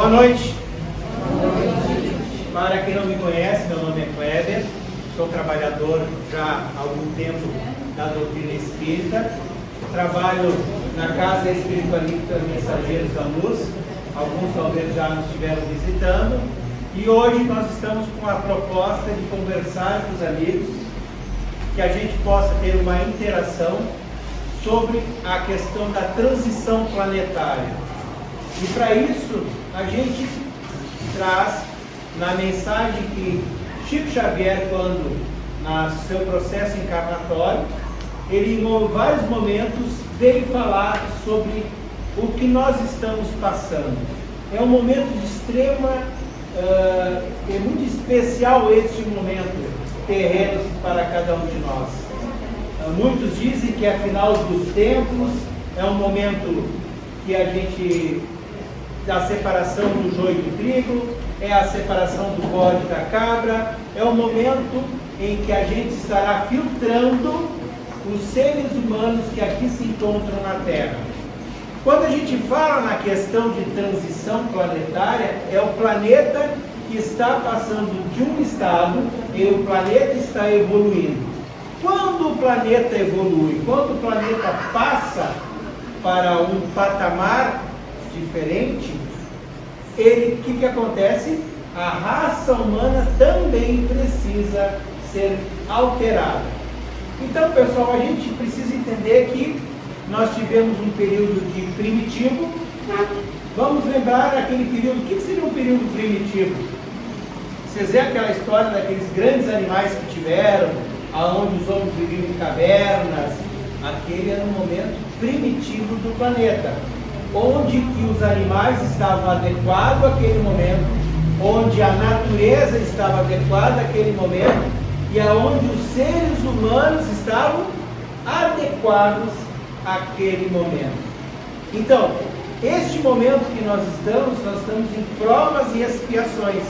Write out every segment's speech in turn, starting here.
Boa noite. Para quem não me conhece, meu nome é Kleber, sou trabalhador já há algum tempo da doutrina espírita, trabalho na Casa Espiritualista Mensageiros da Luz, alguns talvez já nos estiveram visitando, e hoje nós estamos com a proposta de conversar com os amigos, que a gente possa ter uma interação sobre a questão da transição planetária. E para isso, a gente traz na mensagem que Chico Xavier, quando no seu processo encarnatório, ele em vários momentos veio falar sobre o que nós estamos passando. É um momento de extrema, é muito especial este momento terreno para cada um de nós. Muitos dizem que é final dos tempos, é um momento que a gente, da separação do joio do trigo, é a separação do bode da cabra, é o momento em que a gente estará filtrando os seres humanos que aqui se encontram na Terra. Quando a gente fala na questão de transição planetária, é o planeta que está passando de um estado e o planeta está evoluindo. Quando o planeta evolui, quando o planeta passa para um patamar diferente, o que acontece? A raça humana também precisa ser alterada. Então, pessoal, a gente precisa entender que nós tivemos um período de primitivo. Vamos lembrar aquele período. O que seria um período primitivo? Vocês veem aquela história daqueles grandes animais que tiveram, aonde os homens viviam em cavernas. Aquele era um momento primitivo do planeta, onde que os animais estavam adequados àquele momento, onde a natureza estava adequada àquele momento e aonde os seres humanos estavam adequados àquele momento. Então, este momento que nós estamos em provas e expiações,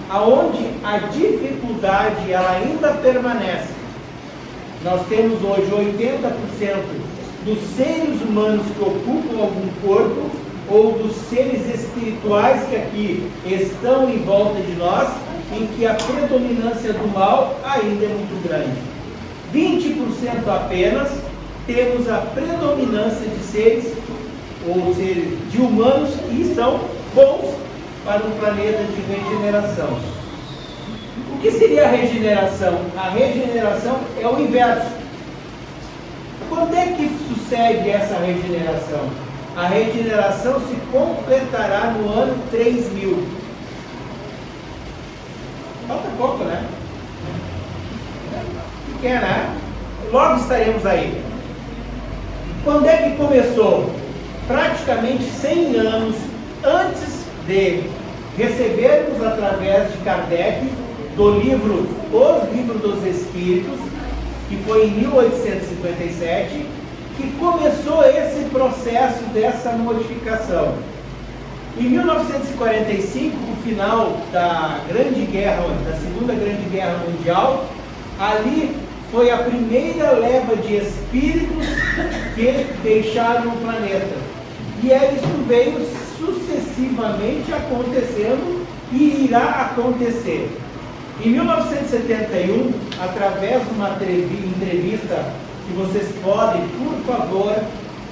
aonde a dificuldade ela ainda permanece. Nós temos hoje 80% dos seres humanos que ocupam algum corpo ou dos seres espirituais que aqui estão em volta de nós, em que a predominância do mal ainda é muito grande. 20% apenas temos a predominância de seres, ou seres de humanos que estão bons para um planeta de regeneração. O que seria a regeneração? A regeneração é o inverso. Quando é que sucede essa regeneração? A regeneração se completará no ano 3000. Falta pouco, né? Pequena, né? Logo estaremos aí. Quando é que começou? Praticamente 100 anos antes de recebermos, através de Kardec, do livro Os Livros dos Espíritos, que foi em 1857, que começou esse processo dessa modificação. Em 1945, no final da Grande Guerra, da Segunda Grande Guerra Mundial, ali foi a primeira leva de espíritos que deixaram o planeta. E isso veio sucessivamente acontecendo e irá acontecer. Em 1971, através de uma entrevista que vocês podem, por favor,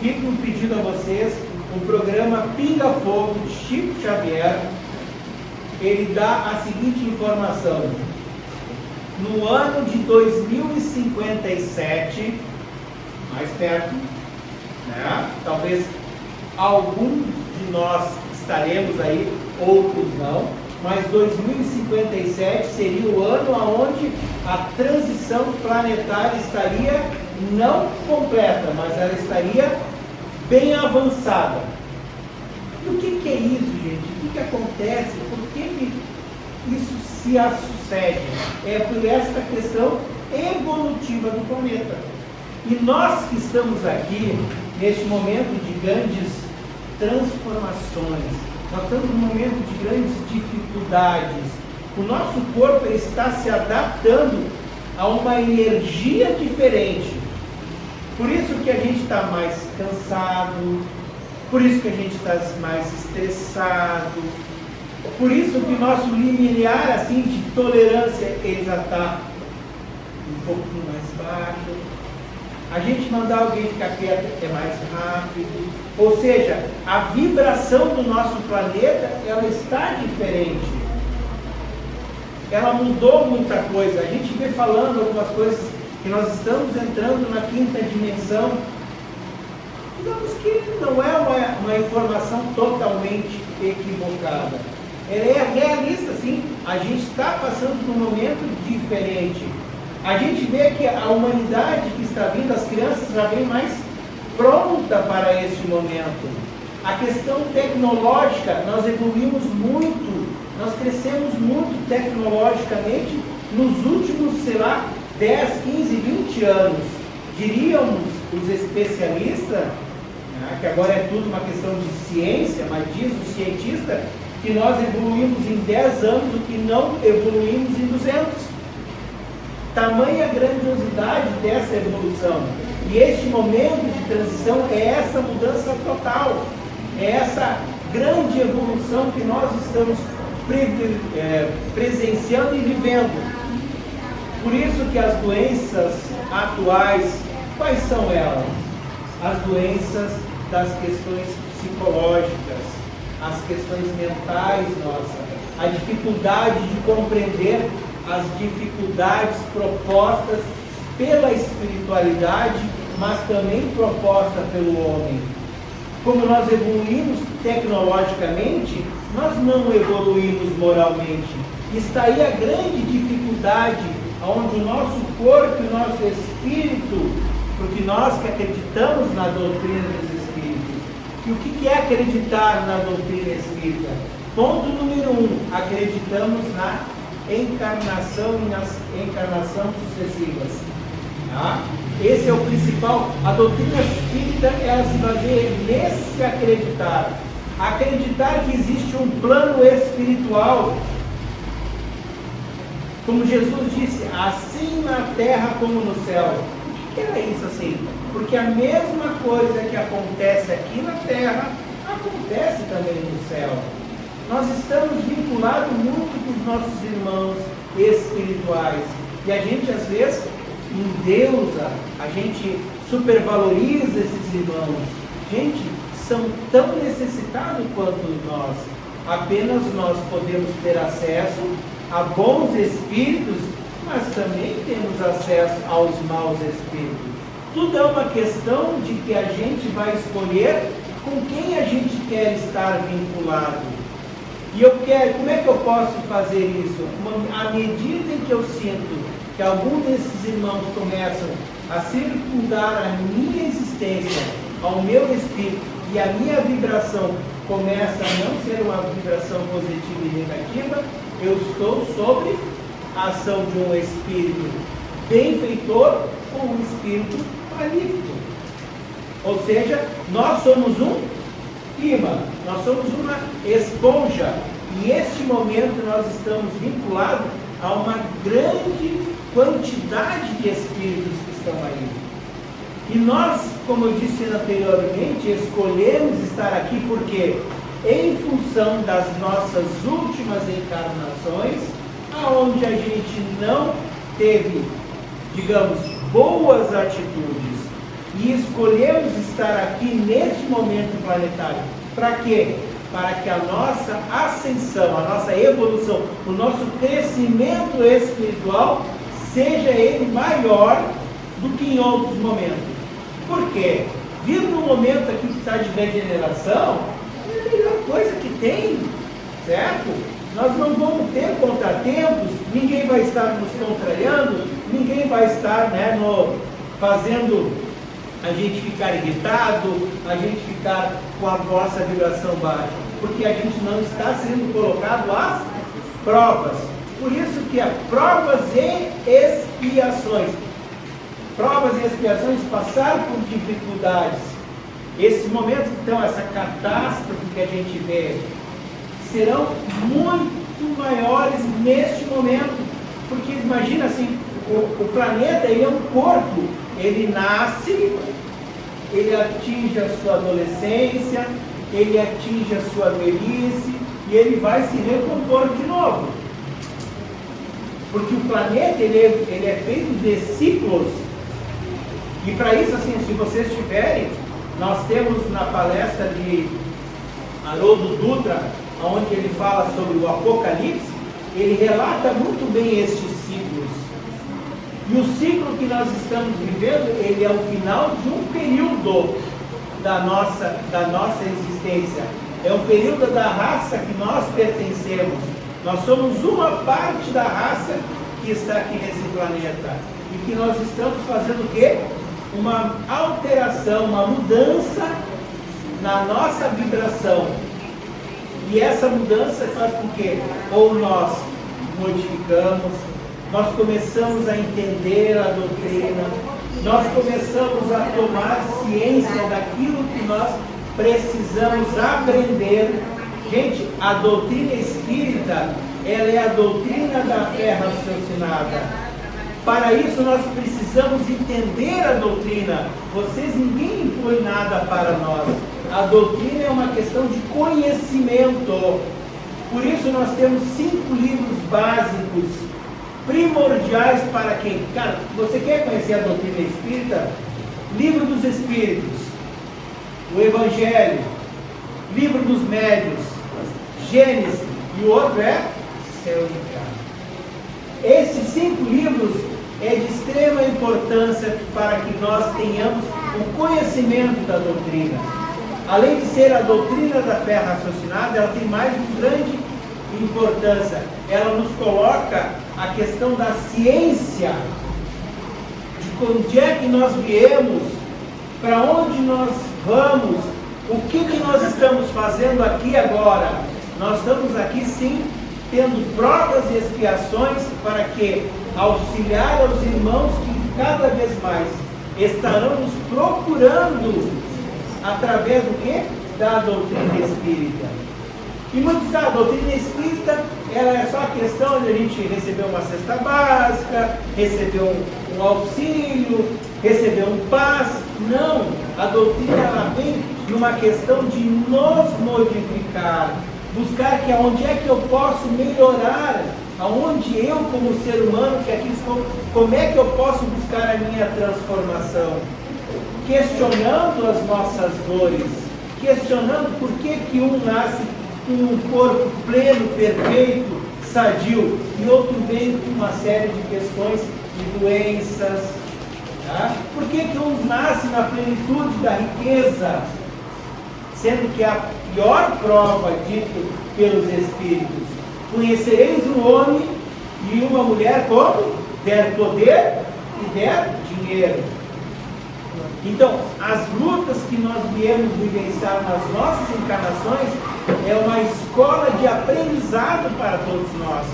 fica um pedido a vocês, o programa Pinga Fogo de Chico Xavier, ele dá a seguinte informação: no ano de 2057, mais perto, né? Talvez alguns de nós estaremos aí, outros não, mas 2057 seria o ano onde a transição planetária estaria não completa, mas ela estaria bem avançada. E o que é isso, gente? O que acontece? Por que isso se sucede? É por esta questão evolutiva do planeta. E nós que estamos aqui, neste momento de grandes transformações, nós estamos num momento de grandes dificuldades. O nosso corpo está se adaptando a uma energia diferente. Por isso que a gente está mais cansado, por isso que a gente está mais estressado, Por isso que o nosso limiar assim, de tolerância ele já está um pouquinho mais baixo. A gente mandar alguém ficar quieto é mais rápido. Ou seja, a vibração do nosso planeta ela está diferente. Ela mudou muita coisa. A gente vê falando algumas coisas que nós estamos entrando na 5ª dimensão. Digamos que não é uma informação totalmente equivocada. Ela é realista, sim. A gente está passando por um momento diferente. A gente vê que a humanidade que está vindo, as crianças já vêm mais pronta para este momento. A questão tecnológica, nós evoluímos muito, nós crescemos muito tecnologicamente nos últimos, 10, 15, 20 anos. Diríamos os especialistas, que agora é tudo uma questão de ciência, mas diz o cientista que nós evoluímos em 10 anos o que não evoluímos em 200. Tamanha grandiosidade dessa evolução. E este momento de transição é essa mudança total. É essa grande evolução que nós estamos presenciando e vivendo. Por isso que as doenças atuais, quais são elas? As doenças das questões psicológicas, as questões mentais nossas, a dificuldade de compreender as dificuldades propostas pela espiritualidade, mas também proposta pelo homem. Como nós evoluímos tecnologicamente, nós não evoluímos moralmente. Está aí a grande dificuldade, onde o nosso corpo e o nosso espírito, porque nós que acreditamos na doutrina dos espíritos, e o que é acreditar na doutrina espírita? Ponto número 1, acreditamos na encarnação e nas encarnações sucessivas. Tá? Esse é o principal. A doutrina espírita ela se baseia nesse acreditar. Acreditar que existe um plano espiritual. Como Jesus disse, assim na terra como no céu. O que é isso assim? Porque a mesma coisa que acontece aqui na terra, acontece também no céu. Nós estamos vinculados muito com os nossos irmãos espirituais. E a gente, às vezes, endeusa, a gente supervaloriza esses irmãos. Gente, são tão necessitados quanto nós. Apenas nós podemos ter acesso a bons espíritos, mas também temos acesso aos maus espíritos. Tudo é uma questão de que a gente vai escolher com quem a gente quer estar vinculado. E eu quero, como é que eu posso fazer isso? À medida em que eu sinto que algum desses irmãos começam a circundar a minha existência, ao meu espírito, e a minha vibração começa a não ser uma vibração positiva e negativa, eu estou sobre a ação de um espírito benfeitor ou um espírito maligno. Ou seja, nós somos um imã, nós somos uma esponja, e este momento nós estamos vinculados a uma grande quantidade de espíritos que estão aí. E nós, como eu disse anteriormente, escolhemos estar aqui porque, em função das nossas últimas encarnações, aonde a gente não teve, digamos, boas atitudes, e escolhemos estar aqui neste momento planetário. Para quê? Para que a nossa ascensão, a nossa evolução, o nosso crescimento espiritual seja ele maior do que em outros momentos. Por quê? Vir num momento aqui que está de degeneração é a melhor coisa que tem, certo? Nós não vamos ter contratempos, ninguém vai estar nos contrariando, ninguém vai estar fazendo a gente ficar irritado, a gente ficar com a nossa vibração baixa, porque a gente não está sendo colocado às provas. Por isso que é provas e expiações. Provas e expiações, passar por dificuldades. Esses momentos, então, essa catástrofe que a gente vê, serão muito maiores neste momento. Porque imagina assim, o planeta ele é um corpo, ele nasce, ele atinge a sua adolescência, ele atinge a sua velhice, e ele vai se recompor de novo. Porque o planeta ele é feito de ciclos. E para isso, assim, se vocês tiverem, nós temos na palestra de Haroldo Dutra, onde ele fala sobre o Apocalipse, ele relata muito bem estes ciclos. E o ciclo que nós estamos vivendo, ele é o final de um período da nossa existência. É um período da raça que nós pertencemos. Nós somos uma parte da raça que está aqui nesse planeta. E que nós estamos fazendo o quê? Uma alteração, uma mudança na nossa vibração. E essa mudança faz com que ou nós modificamos, nós começamos a entender a doutrina, nós começamos a tomar ciência daquilo que nós precisamos aprender. Gente, a doutrina espírita, ela é a doutrina da fé raciocinada. Para isso nós precisamos entender a doutrina. Ninguém impõe nada para nós. A doutrina é uma questão de conhecimento. Por isso nós temos 5 livros básicos, primordiais para quem? Cara, você quer conhecer a doutrina espírita? Livro dos Espíritos, o Evangelho, Livro dos Médiuns, Gênesis, e o outro é Céu e Inferno. Esses 5 livros é de extrema importância para que nós tenhamos o conhecimento da doutrina. Além de ser a doutrina da fé raciocinada, ela tem mais uma grande importância. Ela nos coloca a questão da ciência, de onde é que nós viemos, para onde nós vamos, o que nós estamos fazendo aqui agora. Nós estamos aqui sim, tendo provas e expiações para que auxiliar aos irmãos que cada vez mais estarão nos procurando através do quê? Da doutrina espírita. E muitos dizem, a doutrina espírita ela é só a questão de a gente receber uma cesta básica, receber um auxílio, receber um passe. Não, a doutrina ela vem numa questão de nos modificar, buscar que aonde é que eu posso melhorar, aonde eu como ser humano que aqui estou, como é que eu posso buscar a minha transformação, questionando as nossas dores, questionando por que um nasce com um corpo pleno, perfeito, sadio, e outro vem com uma série de questões de doenças. Tá? Por que uns nascem na plenitude da riqueza, sendo que a pior prova dito pelos Espíritos: conhecereis um homem e uma mulher como? Der poder e der dinheiro. Então, as lutas que nós viemos vivenciar nas nossas encarnações é uma escola de aprendizado para todos nós.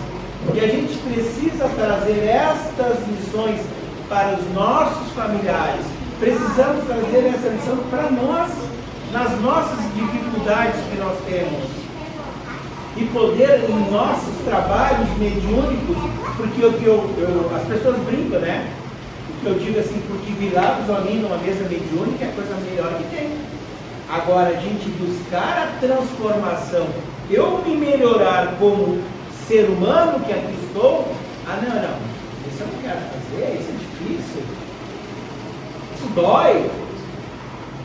E a gente precisa trazer estas lições para os nossos familiares. Precisamos trazer essa lição para nós, nas nossas dificuldades que nós temos. E poder, em nossos trabalhos mediúnicos, porque as pessoas brincam, né? Eu digo assim, porque virados a mim numa mesa mediúnica é a coisa melhor que tem. Agora, a gente buscar a transformação, eu me melhorar como ser humano que aqui estou, não, isso eu não quero fazer, isso é difícil, isso dói.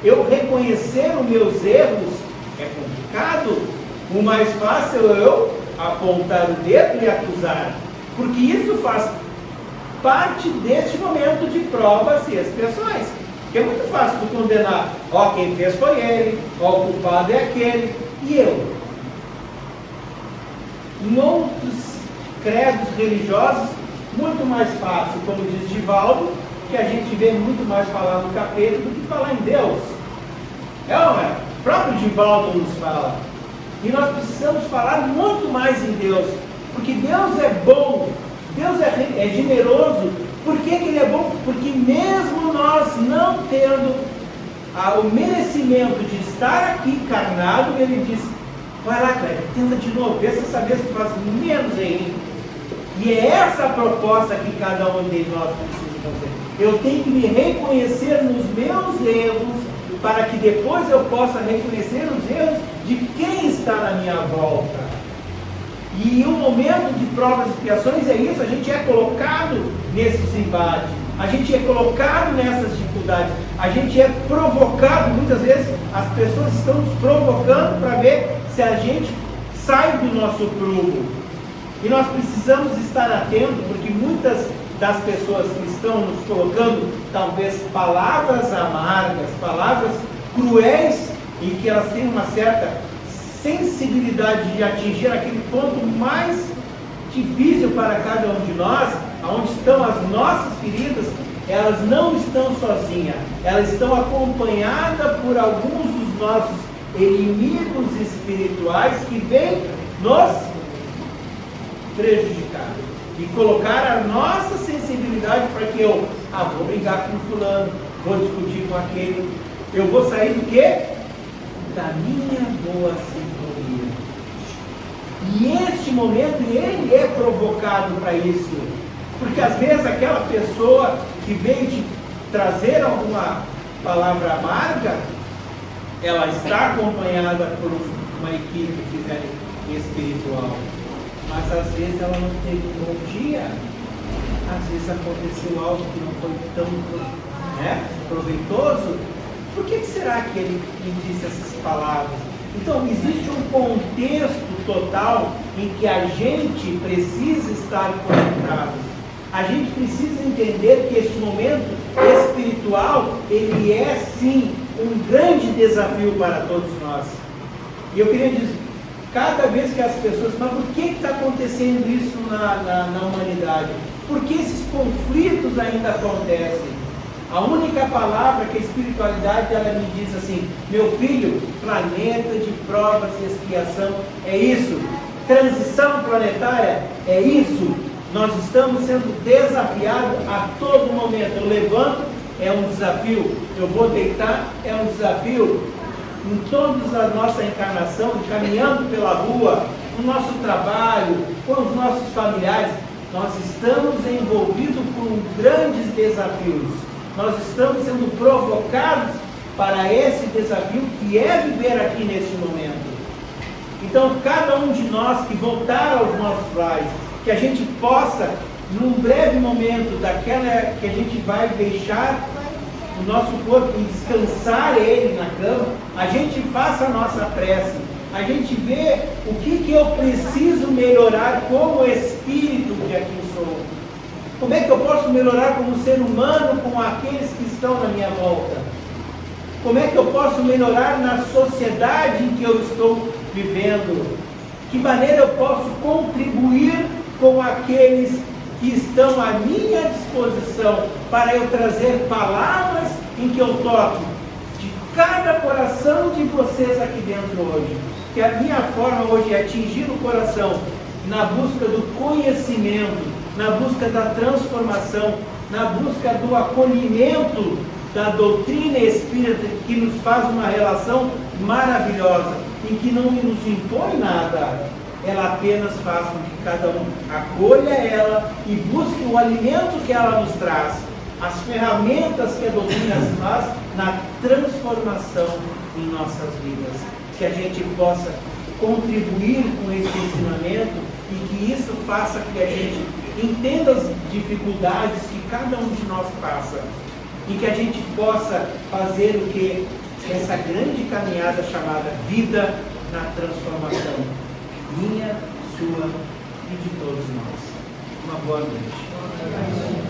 Eu reconhecer os meus erros é complicado. O mais fácil é eu apontar o dedo e acusar, porque isso faz parte deste momento de provas e expiações. Porque é muito fácil tu condenar, quem fez foi ele, o culpado é aquele, e eu. Em outros credos religiosos, muito mais fácil, como diz Divaldo, que a gente vê muito mais falar no capeta do que falar em Deus. É ou não é? O próprio Divaldo nos fala. E nós precisamos falar muito mais em Deus, porque Deus é bom. Deus é generoso. Por que Ele é bom? Porque mesmo nós não tendo o merecimento de estar aqui encarnado, Ele diz: vai lá, Cleber, tenta de novo, vê se essa vez tu faz menos aí. E é essa a proposta que cada um de nós precisa fazer. Eu tenho que me reconhecer nos meus erros, para que depois eu possa reconhecer os erros de quem está na minha volta. E um momento de provas e expiações é isso, a gente é colocado nesses embates, a gente é colocado nessas dificuldades, a gente é provocado, muitas vezes as pessoas estão nos provocando para ver se a gente sai do nosso prumo. E nós precisamos estar atentos, porque muitas das pessoas que estão nos colocando, talvez palavras amargas, palavras cruéis, e que elas têm uma certa sensibilidade de atingir aquele ponto mais difícil para cada um de nós, onde estão as nossas feridas, elas não estão sozinhas, elas estão acompanhadas por alguns dos nossos inimigos espirituais que vêm nos prejudicar e colocar a nossa sensibilidade para que eu vou brigar com fulano, vou discutir com aquele, eu vou sair do quê? Da minha boa sintonia. E este momento ele é provocado para isso, porque às vezes aquela pessoa que vem te trazer alguma palavra amarga, ela está acompanhada por uma equipe espiritual, mas às vezes ela não teve um bom dia, às vezes aconteceu algo que não foi tão proveitoso. Por que será que ele disse essas palavras? Então, existe um contexto total em que a gente precisa estar conectado. A gente precisa entender que este momento espiritual, ele é sim um grande desafio para todos nós. E eu queria dizer, cada vez que as pessoas, mas por que está acontecendo isso na humanidade? Por que esses conflitos ainda acontecem? A única palavra que a espiritualidade ela me diz assim: meu filho, planeta de provas e expiação, é isso. Transição planetária, é isso. Nós estamos sendo desafiados a todo momento. Eu levanto, é um desafio. Eu vou deitar, é um desafio. Em toda a nossa encarnação, caminhando pela rua, no nosso trabalho, com os nossos familiares, nós estamos envolvidos por grandes desafios. Nós estamos sendo provocados para esse desafio que é viver aqui neste momento. Então, cada um de nós que voltar aos nossos lares, que a gente possa, num breve momento daquela que a gente vai deixar o nosso corpo e descansar ele na cama, a gente faça a nossa prece, a gente vê o que eu preciso melhorar como espírito de aqui sou. Como é que eu posso melhorar como ser humano com aqueles que estão na minha volta? Como é que eu posso melhorar na sociedade em que eu estou vivendo? Que maneira eu posso contribuir com aqueles que estão à minha disposição para eu trazer palavras em que eu toque de cada coração de vocês aqui dentro hoje? Que a minha forma hoje é atingir o coração na busca do conhecimento, na busca da transformação, na busca do acolhimento da doutrina espírita, que nos faz uma relação maravilhosa e que não nos impõe nada. Ela apenas faz com que cada um acolha ela e busque o alimento que ela nos traz, as ferramentas que a doutrina faz na transformação em nossas vidas. Que a gente possa contribuir com esse ensinamento e que isso faça que a gente entenda as dificuldades que cada um de nós passa e que a gente possa fazer o que? Essa grande caminhada chamada vida na transformação. Minha, sua e de todos nós. Uma boa noite.